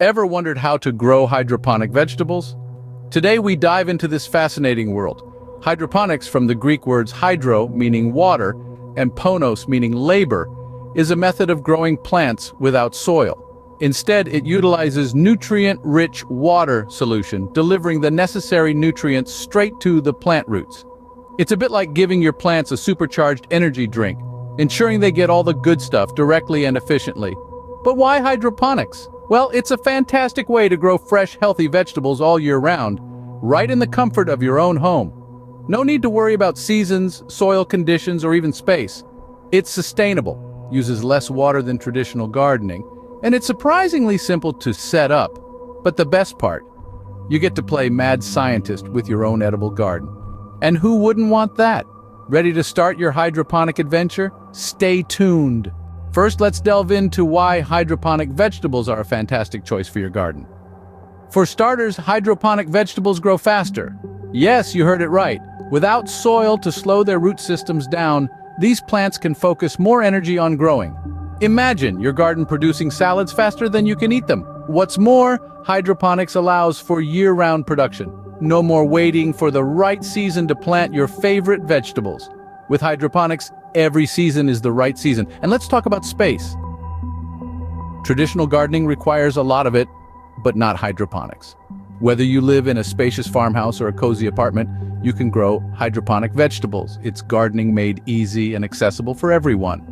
Ever wondered how to grow hydroponic vegetables? Today we dive into this fascinating world. Hydroponics, from the Greek words hydro, meaning water, and ponos, meaning labor, is a method of growing plants without soil. Instead, it utilizes nutrient-rich water solution, delivering the necessary nutrients straight to the plant roots. It's a bit like giving your plants a supercharged energy drink, ensuring they get all the good stuff directly and efficiently. But why hydroponics? Well, it's a fantastic way to grow fresh, healthy vegetables all year round, right in the comfort of your own home. No need to worry about seasons, soil conditions, or even space. It's sustainable, uses less water than traditional gardening, and it's surprisingly simple to set up. But the best part, you get to play mad scientist with your own edible garden. And who wouldn't want that? Ready to start your hydroponic adventure? Stay tuned. First, let's delve into why hydroponic vegetables are a fantastic choice for your garden. For starters, hydroponic vegetables grow faster. Yes, you heard it right. Without soil to slow their root systems down, these plants can focus more energy on growing. Imagine your garden producing salads faster than you can eat them. What's more, hydroponics allows for year-round production. No more waiting for the right season to plant your favorite vegetables. With hydroponics, every season is the right season. And let's talk about space. Traditional gardening requires a lot of it, but not hydroponics. Whether you live in a spacious farmhouse or a cozy apartment, you can grow hydroponic vegetables. It's gardening made easy and accessible for everyone.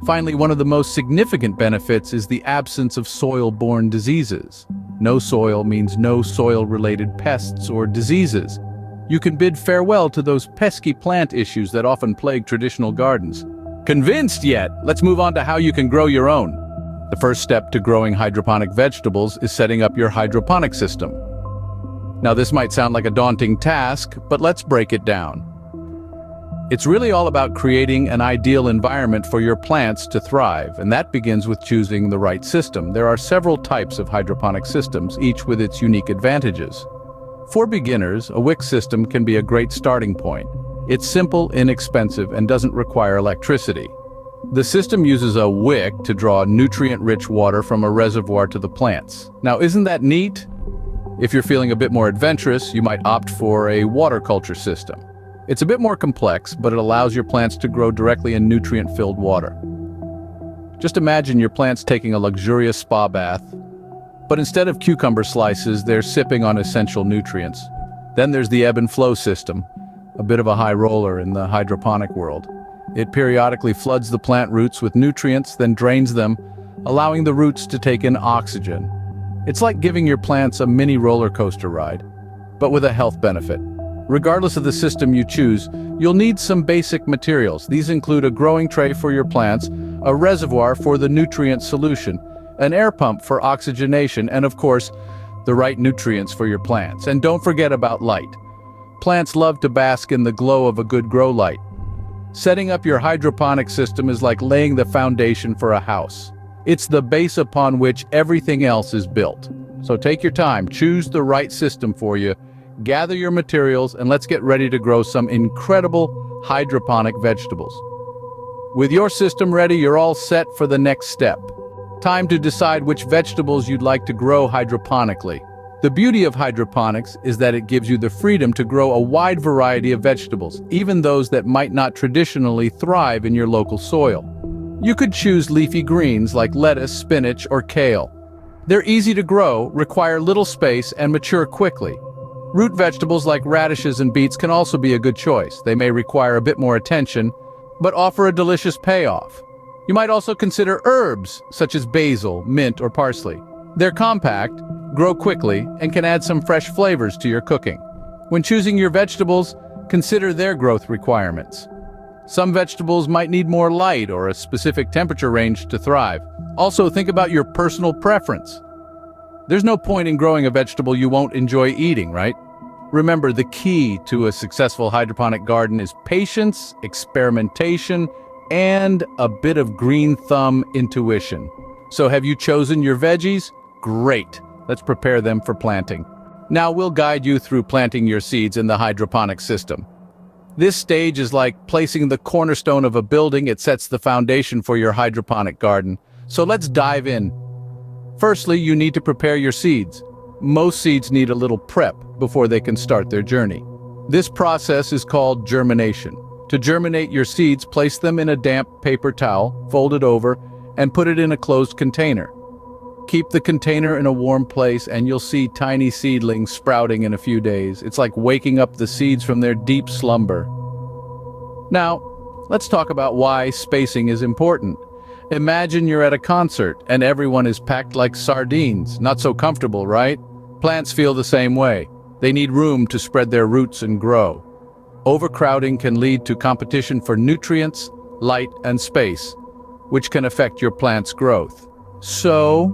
Finally, one of the most significant benefits is the absence of soil-borne diseases. No soil means no soil-related pests or diseases. You can bid farewell to those pesky plant issues that often plague traditional gardens. Convinced yet? Let's move on to how you can grow your own. The first step to growing hydroponic vegetables is setting up your hydroponic system. Now, this might sound like a daunting task, but let's break it down. It's really all about creating an ideal environment for your plants to thrive, and that begins with choosing the right system. There are several types of hydroponic systems, each with its unique advantages. For beginners, a wick system can be a great starting point. It's simple, inexpensive, and doesn't require electricity. The system uses a wick to draw nutrient-rich water from a reservoir to the plants. Now, isn't that neat? If you're feeling a bit more adventurous, you might opt for a water culture system. It's a bit more complex, but it allows your plants to grow directly in nutrient-filled water. Just imagine your plants taking a luxurious spa bath, but instead of cucumber slices, they're sipping on essential nutrients. Then there's the ebb and flow system, a bit of a high roller in the hydroponic world. It periodically floods the plant roots with nutrients, then drains them, allowing the roots to take in oxygen. It's like giving your plants a mini roller coaster ride, but with a health benefit. Regardless of the system you choose, you'll need some basic materials. These include a growing tray for your plants, a reservoir for the nutrient solution, an air pump for oxygenation, and of course, the right nutrients for your plants. And don't forget about light. Plants love to bask in the glow of a good grow light. Setting up your hydroponic system is like laying the foundation for a house. It's the base upon which everything else is built. So take your time, choose the right system for you, gather your materials, and let's get ready to grow some incredible hydroponic vegetables. With your system ready, you're all set for the next step. Time to decide which vegetables you'd like to grow hydroponically. The beauty of hydroponics is that it gives you the freedom to grow a wide variety of vegetables, even those that might not traditionally thrive in your local soil. You could choose leafy greens like lettuce, spinach, or kale. They're easy to grow, require little space, and mature quickly. Root vegetables like radishes and beets can also be a good choice. They may require a bit more attention, but offer a delicious payoff. You might also consider herbs, such as basil, mint, or parsley. They're compact, grow quickly, and can add some fresh flavors to your cooking. When choosing your vegetables, consider their growth requirements. Some vegetables might need more light or a specific temperature range to thrive. Also, think about your personal preference. There's no point in growing a vegetable you won't enjoy eating, right? Remember, the key to a successful hydroponic garden is patience, experimentation, and a bit of green thumb intuition. So have you chosen your veggies? Great. Let's prepare them for planting. Now we'll guide you through planting your seeds in the hydroponic system. This stage is like placing the cornerstone of a building. It sets the foundation for your hydroponic garden. So let's dive in. Firstly, you need to prepare your seeds. Most seeds need a little prep before they can start their journey. This process is called germination. To germinate your seeds, place them in a damp paper towel, fold it over, and put it in a closed container. Keep the container in a warm place and you'll see tiny seedlings sprouting in a few days. It's like waking up the seeds from their deep slumber. Now, let's talk about why spacing is important. Imagine you're at a concert and everyone is packed like sardines. Not so comfortable, right? Plants feel the same way. They need room to spread their roots and grow. Overcrowding can lead to competition for nutrients, light, and space, which can affect your plant's growth. So,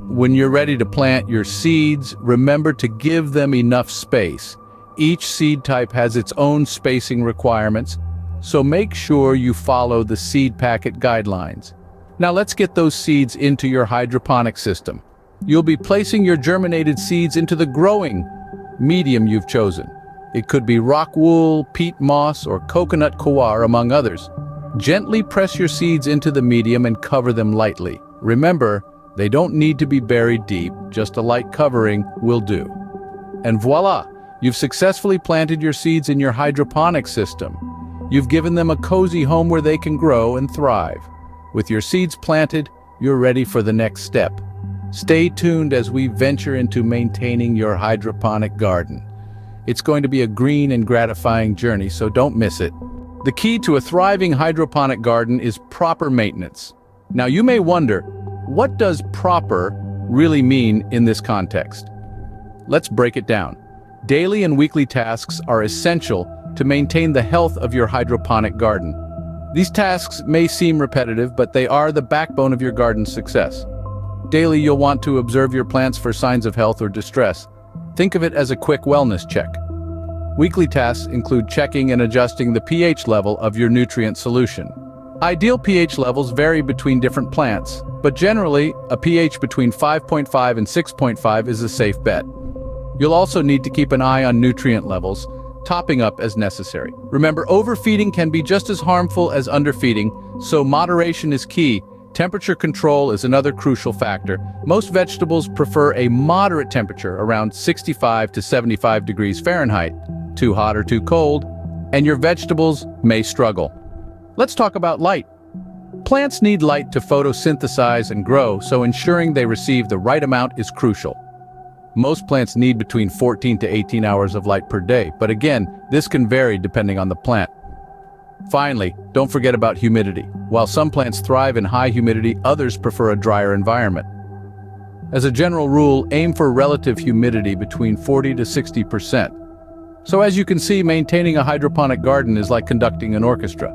when you're ready to plant your seeds, remember to give them enough space. Each seed type has its own spacing requirements, so make sure you follow the seed packet guidelines. Now let's get those seeds into your hydroponic system. You'll be placing your germinated seeds into the growing medium you've chosen. It could be rock wool, peat moss, or coconut coir, among others. Gently press your seeds into the medium and cover them lightly. Remember, they don't need to be buried deep, just a light covering will do. And voila, you've successfully planted your seeds in your hydroponic system. You've given them a cozy home where they can grow and thrive. With your seeds planted, you're ready for the next step. Stay tuned as we venture into maintaining your hydroponic garden. It's going to be a green and gratifying journey, so don't miss it. The key to a thriving hydroponic garden is proper maintenance. Now you may wonder, what does proper really mean in this context? Let's break it down. Daily and weekly tasks are essential to maintain the health of your hydroponic garden. These tasks may seem repetitive, but they are the backbone of your garden's success. Daily, you'll want to observe your plants for signs of health or distress. Think of it as a quick wellness check. Weekly tasks include checking and adjusting the pH level of your nutrient solution. Ideal pH levels vary between different plants, but generally, a pH between 5.5 and 6.5 is a safe bet. You'll also need to keep an eye on nutrient levels, topping up as necessary. Remember, overfeeding can be just as harmful as underfeeding, so moderation is key. Temperature control is another crucial factor. Most vegetables prefer a moderate temperature, around 65 to 75 degrees Fahrenheit. Too hot or too cold, and your vegetables may struggle. Let's talk about light. Plants need light to photosynthesize and grow, so ensuring they receive the right amount is crucial. Most plants need between 14 to 18 hours of light per day, but again, this can vary depending on the plant. Finally, don't forget about humidity. While some plants thrive in high humidity, others prefer a drier environment. As a general rule, aim for relative humidity between 40 to 60%. So as you can see, maintaining a hydroponic garden is like conducting an orchestra.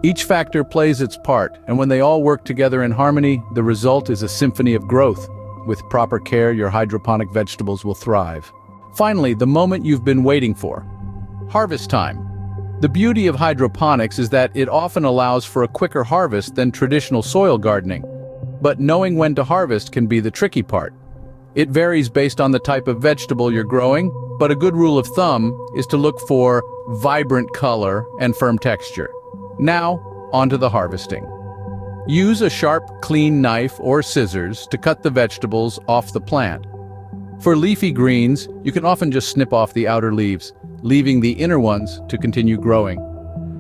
Each factor plays its part, and when they all work together in harmony, the result is a symphony of growth. With proper care, your hydroponic vegetables will thrive. Finally, the moment you've been waiting for. Harvest time. The beauty of hydroponics is that it often allows for a quicker harvest than traditional soil gardening. But knowing when to harvest can be the tricky part. It varies based on the type of vegetable you're growing, but a good rule of thumb is to look for vibrant color and firm texture. Now, onto the harvesting. Use a sharp, clean knife or scissors to cut the vegetables off the plant. For leafy greens, you can often just snip off the outer leaves, leaving the inner ones to continue growing.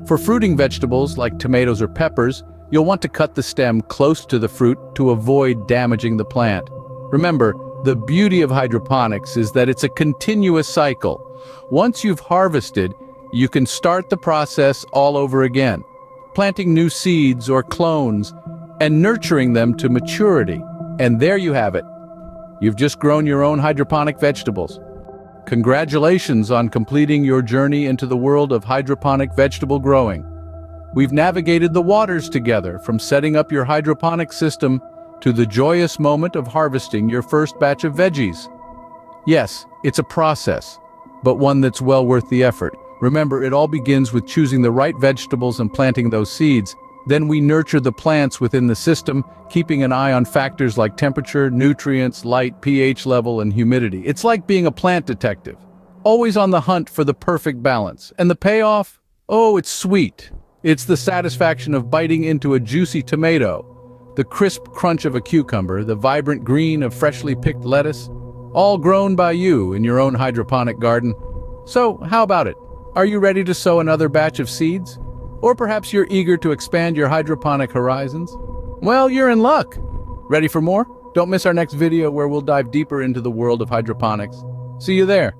For fruiting vegetables like tomatoes or peppers, you'll want to cut the stem close to the fruit to avoid damaging the plant. Remember, the beauty of hydroponics is that it's a continuous cycle. Once you've harvested, you can start the process all over again, planting new seeds or clones and nurturing them to maturity. And there you have it. You've just grown your own hydroponic vegetables. Congratulations on completing your journey into the world of hydroponic vegetable growing. We've navigated the waters together, from setting up your hydroponic system to the joyous moment of harvesting your first batch of veggies. Yes, it's a process, but one that's well worth the effort. Remember, it all begins with choosing the right vegetables and planting those seeds. Then we nurture the plants within the system, keeping an eye on factors like temperature, nutrients, light, pH level, and humidity. It's like being a plant detective, always on the hunt for the perfect balance. And the payoff? Oh, it's sweet. It's the satisfaction of biting into a juicy tomato, the crisp crunch of a cucumber, the vibrant green of freshly picked lettuce, all grown by you in your own hydroponic garden. So, how about it? Are you ready to sow another batch of seeds? Or perhaps you're eager to expand your hydroponic horizons? Well, you're in luck. Ready for more? Don't miss our next video where we'll dive deeper into the world of hydroponics. See you there.